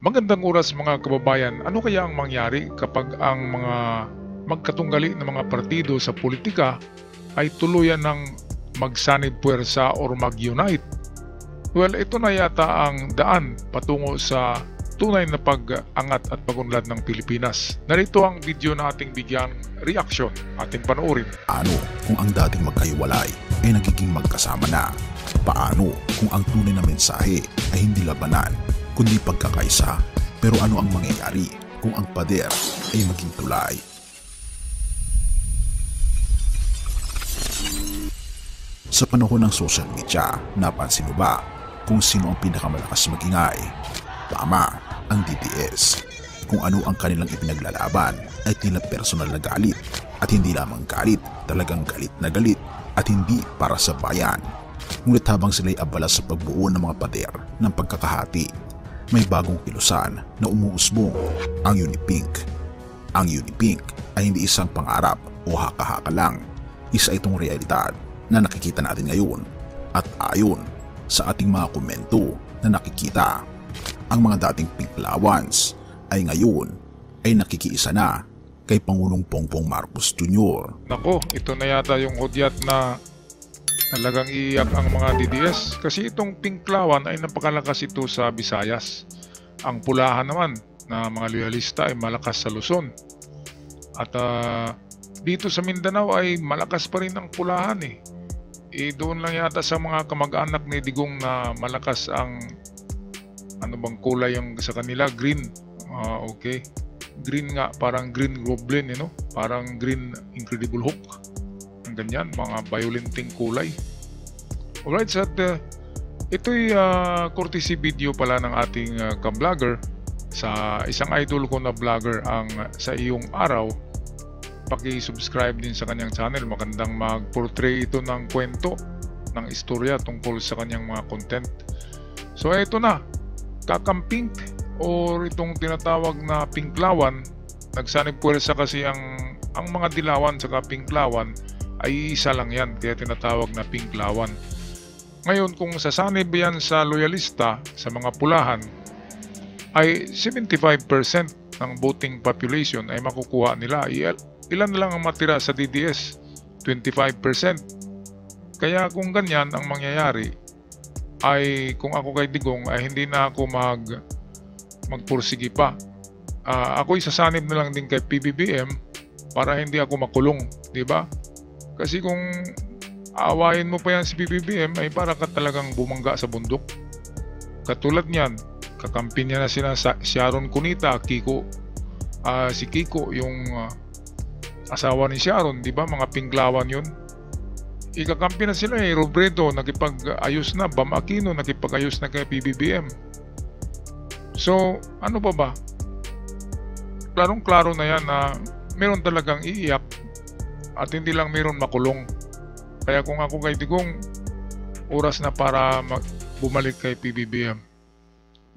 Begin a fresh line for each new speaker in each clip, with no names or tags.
Magandang oras mga kababayan, ano kaya ang mangyari kapag ang mga magkatunggali ng mga partido sa politika ay tuluyan ng magsanib puwersa or mag-unite? Well, ito na yata ang daan patungo sa tunay na pag-angat at pagunlad ng Pilipinas. Narito ang video na ating bigyan reaction, ating panoorin.
Paano kung ang dating magkahiwalay ay nagiging magkasama na? Paano kung ang tunay na mensahe ay hindi labanan kundi pagkakaisa? Pero ano ang mangyayari kung ang pader ay maging tulay? Sa panahon ng social media, napansin mo ba kung sino ang pinakamalakas magingay? Tama, ang DDS. Kung ano ang kanilang ipinaglalaban ay tila personal na galit, at hindi lamang galit, talagang galit na galit, at hindi para sa bayan. Ngunit habang sila'y abala sa pagbuo ng mga pader ng pagkakahati, may bagong kilusan na umuusbong, ang Unipink. Ang Unipink ay hindi isang pangarap o haka-haka lang. Isa itong realidad na nakikita natin ngayon, at ayon sa ating mga komento na nakikita, ang mga dating Pinklawans ay ngayon ay nakikiisa na kay Pangulong Bongbong Marcos Jr.
Nako, ito na yata yung hudyat na talagang iiyak ang mga DDS kasi itong Pinklawan ay napakalakas ito sa Visayas. Ang Pulahan naman na mga loyalista ay malakas sa Luzon. At dito sa Mindanao ay malakas pa rin ang Pulahan eh. Doon lang yata sa mga kamag-anak ni Digong na malakas ang ano bang kulay yung sa kanila, green. Okay. Green nga, parang green goblin, you know? Parang green Incredible Hulk. Ang ganyan, mga violenting kulay. Alright, so ito'y courtesy video pala ng ating ka-vlogger sa isang idol ko na vlogger ang Sa Iyong Araw. Paki-subscribe din sa kanyang channel. Magandang mag-portray ito ng kwento, ng istorya tungkol sa kanyang mga content. So ito na, kakamping or itong tinatawag na Pinklawan. Nagsanib puwersa kasi ang mga dilawan sa Pinklawan ay isa lang yan, kaya tinatawag na Pinklawan. Ngayon kung sasanib yan sa loyalista, sa mga Pulahan, ay 75% ng voting population ay makukuha nila. Ilan na lang ang matira sa DDS? 25%. Kaya kung ganyan ang mangyayari, ay kung ako kay Digong ay hindi na ako magpursigi pa. Ako'y sasanib na lang din kay PBBM para hindi ako makulong, di ba? Kasi kung aawayin mo pa yan si PBBM ay para ka talagang bumangga sa bundok. Katulad niyan, kakampi niya na sila Sharon Cunita, Kiko, si Kiko yung asawa ni Sharon, di ba? Mga Pinklawan yun. Ikakampi na sila eh. Robredo nakipag-ayos na, Bam Aquino nakipag-ayos na kay PBBM. So, ano pa ba? Klarong-klaro na yan na meron talagang iiyak at hindi lang meron makulong. Kaya kung ako kay Digong, oras na para bumalik kay PBBM.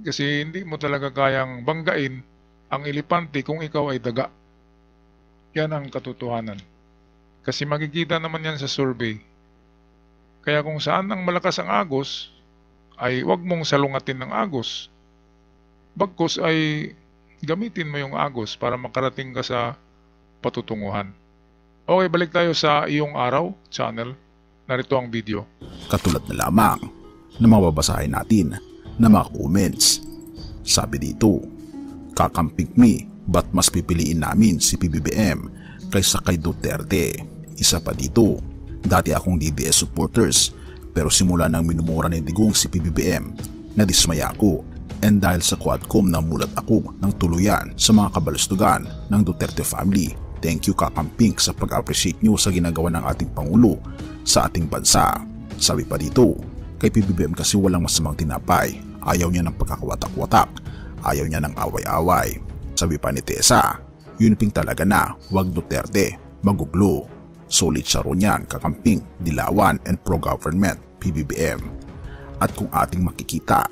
Kasi hindi mo talaga kayang banggain ang elepante kung ikaw ay daga. Yan ang katotohanan. Kasi makikita naman yan sa survey. Kaya kung saan ang malakas ang agos, ay huwag mong salungatin ng agos. Bagkus ay gamitin mo yung agos para makarating ka sa patutunguhan. Okay, balik tayo sa Iyong Araw channel. Narito ang video.
Katulad na lamang na mababasahin natin na mga comments. Sabi dito, kakamping me, ba't mas pipiliin namin si PBBM kaysa kay Duterte? Isa pa dito, dati akong DDS supporters pero simula nang minumura ni Digong si PBBM, nadismaya ako, and dahil sa Quadcom namulat ako ng tuluyan sa mga kabalustugan ng Duterte family. Thank you kakamping sa pag-appreciate nyo sa ginagawa ng ating Pangulo sa ating bansa. Sabi pa dito, kay PBBM kasi walang masamang tinapay, ayaw niya ng pagkakawatak-watak, ayaw niya ng away-away. Sabi pa ni Tessa, Unipink talaga na, wag Duterte, maguglo. Solid siya ron yan, kakamping, dilawan, and pro-government, PBBM. At kung ating makikita,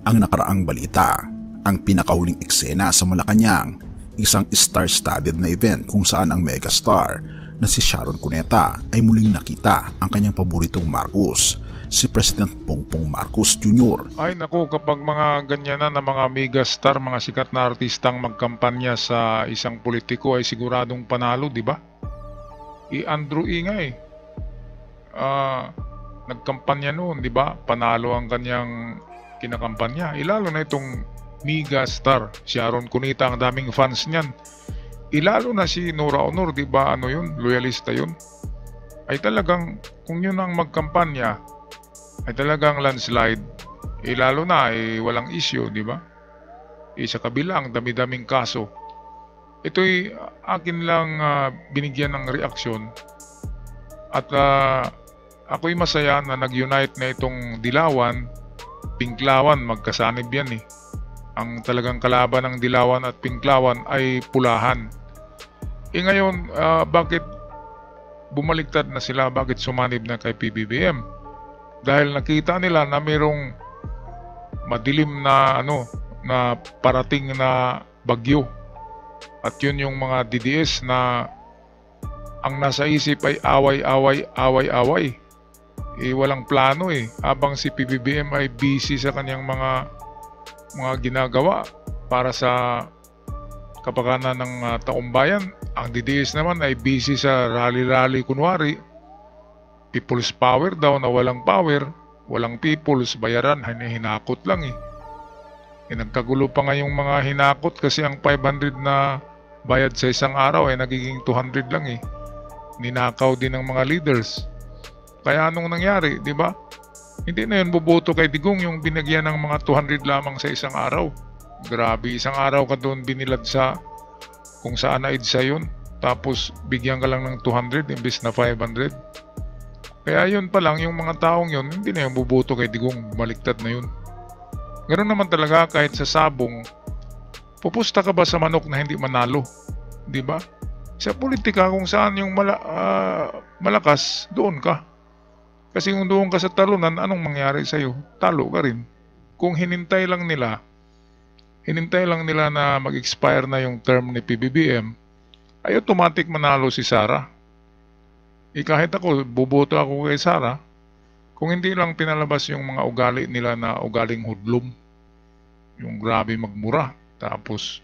ang nakaraang balita, ang pinakahuling eksena sa Malacanang, isang star-studded na event kung saan ang megastar na si Sharon Cuneta ay muling nakita ang kanyang paboritong Marcos si President Bongbong Marcos Jr.
Ay naku, kapag mga ganyan na mga megastar, mga sikat na artistang magkampanya sa isang politiko ay siguradong panalo, di ba? Andrew E. nga eh. Nagkampanya noon, di ba? Panalo ang kanyang kinakampanya. Lalo na itong megastar, Sharon Cunita, ang daming fans niyan. Lalo na si Nora Honor, di ba? Ano yun? Loyalista yun. Ay talagang, kung yun ang magkampanya, ay talagang landslide. Lalo na, walang issue, di ba? Sa kabila, ang dami-daming kaso. Ito'y akin lang binigyan ng reaksyon. At ako'y masaya na nag-unite na itong Dilawan, Pinklawan, magkasanib yan eh. Ang talagang kalaban ng Dilawan at Pinklawan ay Pulahan. Ngayon, bakit bumaliktad na sila? Bakit sumanib na kay PBBM? Dahil nakita nila na mayroong madilim na na parating na bagyo. At yun yung mga DDS na ang nasa isip ay away-away. Walang plano eh. Habang si PBBM ay busy sa kanyang mga ginagawa para sa kapakanan ng taong bayan, ang DDS naman ay busy sa rally-rally kunwari. People's power daw na walang power, walang people's, bayaran, hinakot lang eh. Nagkagulo pa nga yung mga hinakot kasi ang 500 na bayad sa isang araw ay nagiging 200 lang eh. Ninakaw din ng mga leaders. Kaya anong nangyari, di ba? Hindi na yun buboto kay Digong yung binagyan ng mga 200 lamang sa isang araw. Grabe, isang araw ka doon binilad sa kung saan na EDSA yun. Tapos bigyan ka lang ng 200 imbis na 500. Kaya yun pa lang, yung mga taong yun, hindi na yung buboto kay Digong, baliktad na yun. Ganoon naman talaga kahit sa sabong, pupusta ka ba sa manok na hindi manalo? Di ba? Sa politika kung saan yung malakas, doon ka. Kasi kung doon ka sa talunan, anong mangyari sa'yo? Talo ka rin. Kung hinintay lang nila na mag-expire na yung term ni PBBM, ay automatic manalo si Sara. Kahit ako, buboto ako kay Sara, kung hindi lang pinalabas yung mga ugali nila na ugaling hudlom, yung grabe magmura, tapos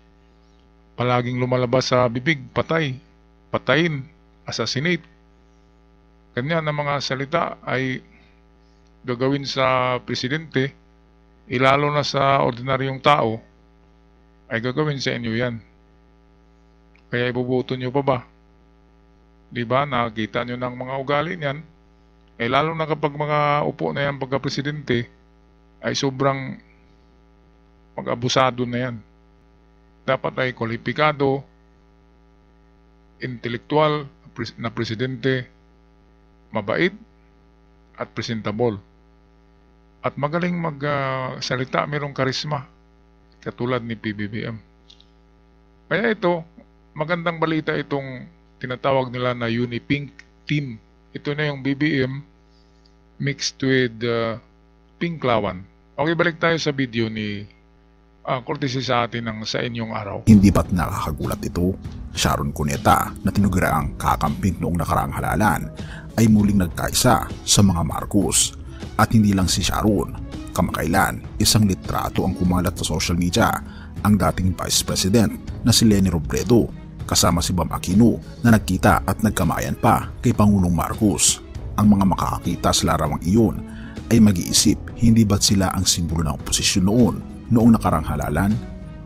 palaging lumalabas sa bibig, patayin, assassinate. Ganyan na mga salita ay gagawin sa presidente, lalo na sa ordinaryong tao, ay gagawin sa inyo yan. Kaya iboboto nyo pa ba? Diba? Nakita nyo ng mga ugali niyan. Lalo na kapag mga upo na yan pagka-presidente, ay sobrang mag-abusado na yan. Dapat ay kwalipikado, intelektual na presidente, mabait at presentable. At magaling magsalita, mayroong karisma, katulad ni PBBM. Kaya ito, magandang balita itong tinatawag nila na Unipink team. Ito na yung BBM mixed with Pinklawan. Okay, balik tayo sa video ni courtesy sa atin ng Sa Inyong Araw.
Hindi ba't nakakagulat ito? Sharon Cunita na tinugiraang kakamping noong nakaraang halalan ay muling nagkaisa sa mga Marcos. At hindi lang si Sharon, kamakailan isang litrato ang kumalat sa social media, ang dating Vice President na si Leni Robredo kasama si Bam Aquino na nagkita at nagkamayan pa kay Pangulong Marcos. Ang mga makakakita sa larawang iyon ay mag-iisip, hindi ba't sila ang simbolo ng oposisyon noong nakarang halalan?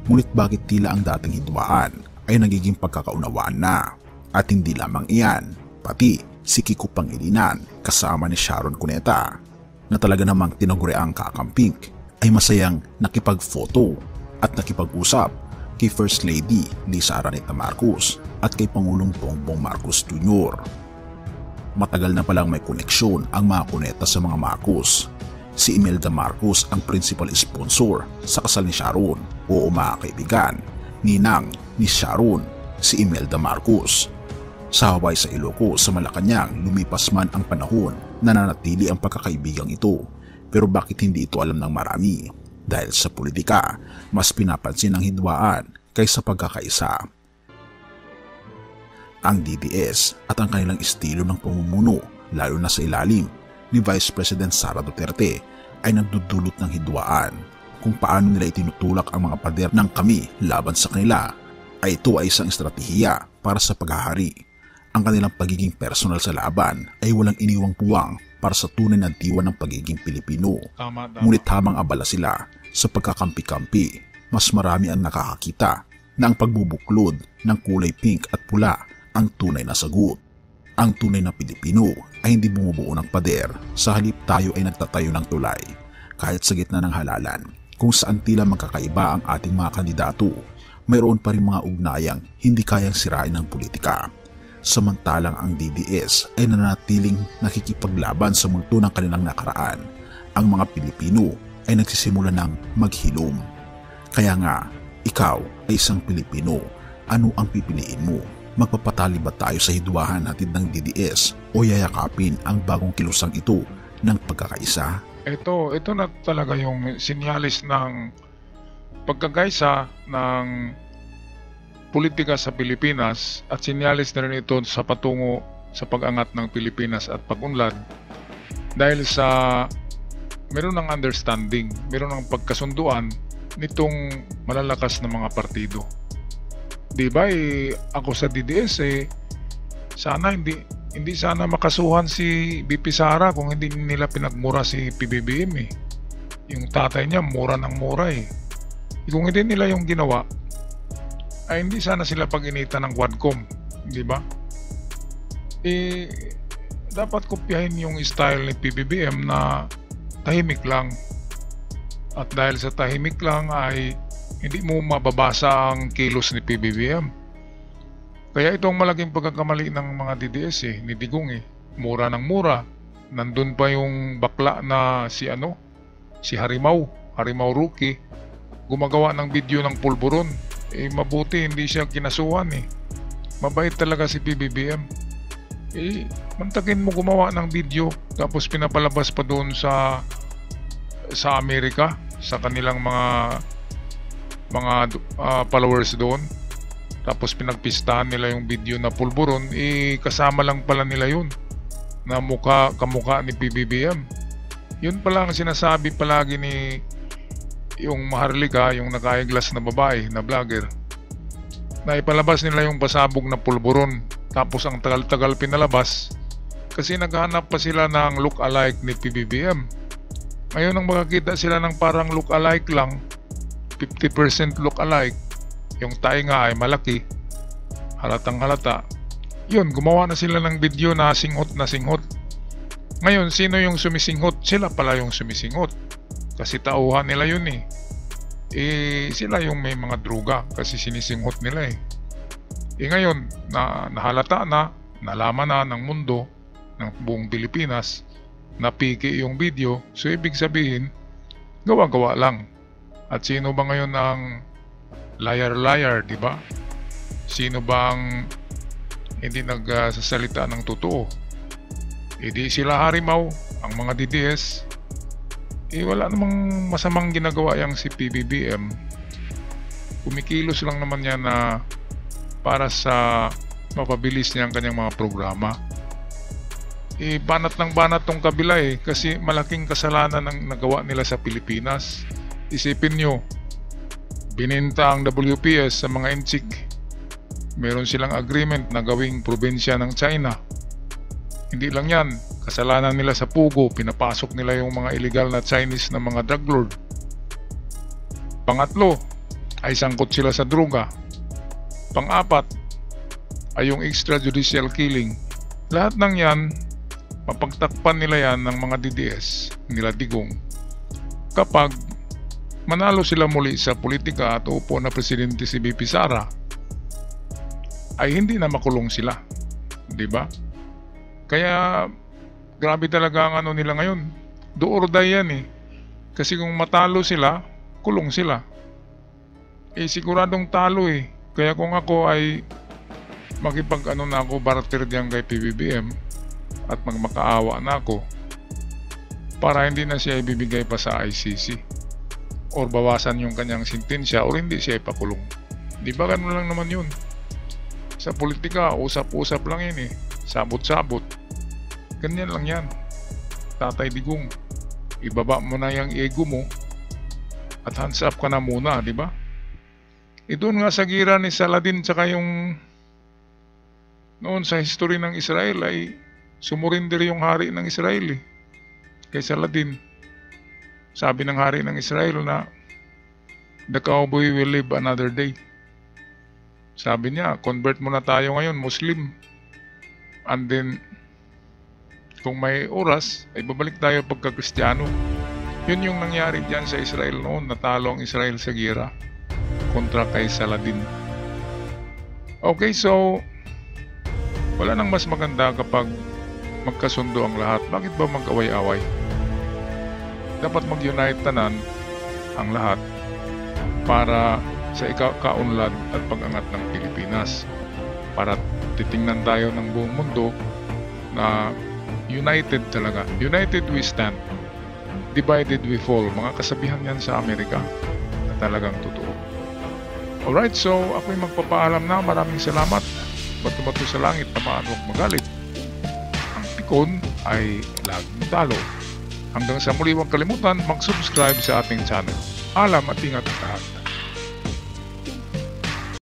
Ngunit bakit tila ang dating hidwaan ay nagiging pagkakaunawaan na? At hindi lamang iyan, pati si Kiko Pangilinan kasama ni Sharon Cuneta na talaga namang tinaguriang kakamping ay masayang nakipag-photo at nakipag-usap kay First Lady Lisa Araneta Marcos at kay Pangulong Bongbong Marcos Jr. Matagal na palang may koneksyon ang mga Cuneta sa mga Marcos. Si Imelda Marcos ang principal sponsor sa kasal ni Sharon. O mga kaibigan, ninang ni Sharon, si Imelda Marcos. Sa Hawaii sa Ilocos sa Malacanang, lumipas man ang panahon, nananatili ang pagkakaibigang ito. Pero bakit hindi ito alam ng marami? Dahil sa politika, mas pinapansin ang hidwaan kaysa pagkakaisa. Ang DDS at ang kanilang estilo ng pamumuno, lalo na sa ilalim ni Vice President Sara Duterte ay nagdudulot ng hidwaan kung paano nila itinutulak ang mga pader ng kami laban sa kanila, ay ito ay isang estratehiya para sa paghahari. Ang kanilang pagiging personal sa laban ay walang iniwang puwang para sa tunay na diwa ng pagiging Pilipino.
Tama.
Ngunit habang abala sila sa pagkakampi-kampi, mas marami ang nakakakita na ang pagbubuklod ng kulay pink at pula ang tunay na sagot. Ang tunay na Pilipino ay hindi bumubuo ng pader, sa halip tayo ay nagtatayo ng tulay. Kahit sa gitna ng halalan, kung saan tila magkakaiba ang ating mga kandidato, mayroon pa rin mga ugnayang hindi kayang sirain ng politika. Samantalang ang DDS ay nanatiling nakikipaglaban sa multo ng kanilang nakaraan, ang mga Pilipino ay nagsisimula ng maghilom. Kaya nga, ikaw ay isang Pilipino, ano ang pipiliin mo? Magpapatali ba tayo sa hidwahan hatid ng DDS o yayakapin ang bagong kilusang ito ng pagkakaisa?
Ito na talaga yung sinyalis ng pagkakaisa ng politika sa Pilipinas, at sinyalis na rin ito sa patungo sa pag-angat ng Pilipinas at pag-unlad, dahil sa meron ng understanding, meron ng pagkasunduan nitong malalakas na mga partido. Diba ako sa DDS sana hindi sana makasuhan si BP Sara kung hindi nila pinagmura si PBBM Yung tatay niya mura ng mura Kung hindi nila yung ginawa, ay hindi sana sila pag-initan ng Quadcom, di ba? Dapat kopyahin yung style ni PBBM na tahimik lang. At dahil sa tahimik lang ay hindi mo mababasa ang kilos ni PBBM. Kaya itong malaking pagkakamali ng mga DDS ni Digong mura ng mura. Nandun pa yung bakla na si Harimaw Rookie, gumagawa ng video ng pulburon. Mabuti hindi siya kinasuhan Mabait talaga si PBBM. Mantakin mo gumawa ng video tapos pinapalabas pa doon sa Amerika, sa kanilang mga followers doon. Tapos pinagpistahan nila yung video na pulburon, kasama lang pala nila yun na kamukha ni PBBM. Yun pala ang sinasabi palagi ni yung Maharlika, yung naka-eyeglass na babae na vlogger, na ipalabas nila yung pasabog na pulburon, tapos ang tagal-tagal pinalabas kasi naghahanap pa sila ng look-alike ni PBBM. Ngayon nang makakita sila ng parang look-alike lang, 50% look-alike, yung tayo nga ay malaki, halatang halata, yun, gumawa na sila ng video na singhot na singhot. Ngayon, sino yung sumisinghot? Sila pala yung sumisinghot kasi tauhan nila yun sila yung may mga droga kasi sinisinghot nila ngayon, nahalata na, nalaman na ng mundo, ng buong Pilipinas, na piki yung video, so ibig sabihin gawa-gawa lang. At sino ba ngayon ang liar, di ba? Sino bang hindi nagsasalita ng totoo? Di sila Harimaw, ang mga DDS. Wala namang masamang ginagawa yang si PBBM. Kumikilos lang naman yan na para sa mapabilis niya ang kanyang mga programa. Banat ng banat tong kabila kasi malaking kasalanan ang nagawa nila sa Pilipinas. Isipin nyo, bininta ang WPS sa mga inchik. Meron silang agreement na gawing probinsya ng China. Hindi lang yan, kasalanan nila sa Pugo, pinapasok nila yung mga illegal na Chinese na mga drug lord. Pangatlo, ay sangkot sila sa droga. Pang-apat, ay yung extrajudicial killing. Lahat ng yan, mapagtakpan nila yan ng mga DDS, nila Digong. Kapag manalo sila muli sa politika at upo na presidente si BP Sara, ay hindi na makulong sila. Diba? Kaya grabe talaga ang nila ngayon. Do or die yan Kasi kung matalo sila, kulong sila. Siguradong talo Kaya kung ako ay na ako barter diyan kay PBBM at magmakaawa na ako para hindi na siya ibibigay pa sa ICC or bawasan yung kanyang sentensya or hindi siya ipakulong. Di ba ganun lang naman yun? Sa politika, usap-usap lang yun Sabot-sabot. Ganyan lang yan. Tatay Digong. Ibaba mo na yung ego mo at hands up ka na muna, di ba? Doon nga sa gira ni Saladin tsaka yung noon sa history ng Israel ay sumurinder yung hari ng Israel kay Saladin. Sabi ng hari ng Israel na the cowboy will live another day. Sabi niya, convert muna tayo ngayon, Muslim. And then, kung may oras, ay babalik tayo pagka-Kristiyano. Yun yung nangyari dyan sa Israel noon. Natalo ang Israel sa gira kontra kay Saladin. Okay, so wala nang mas maganda kapag magkasundo ang lahat. Bakit ba mag-away-away? Dapat mag-unite tanan ang lahat para sa kaunlad at pag-angat ng Pilipinas. Para titingnan tayo ng buong mundo na united talaga. United we stand. Divided we fall. Mga kasabihan yan sa Amerika na talagang totoo. Alright, so ako'y magpapaalam na. Maraming salamat. Bato-bato sa langit, tamaan huwag magalit. Ang pikon ay laging talo. Hanggang sa muli, huwag kalimutan mag-subscribe sa ating channel. Alam at ingat lahat.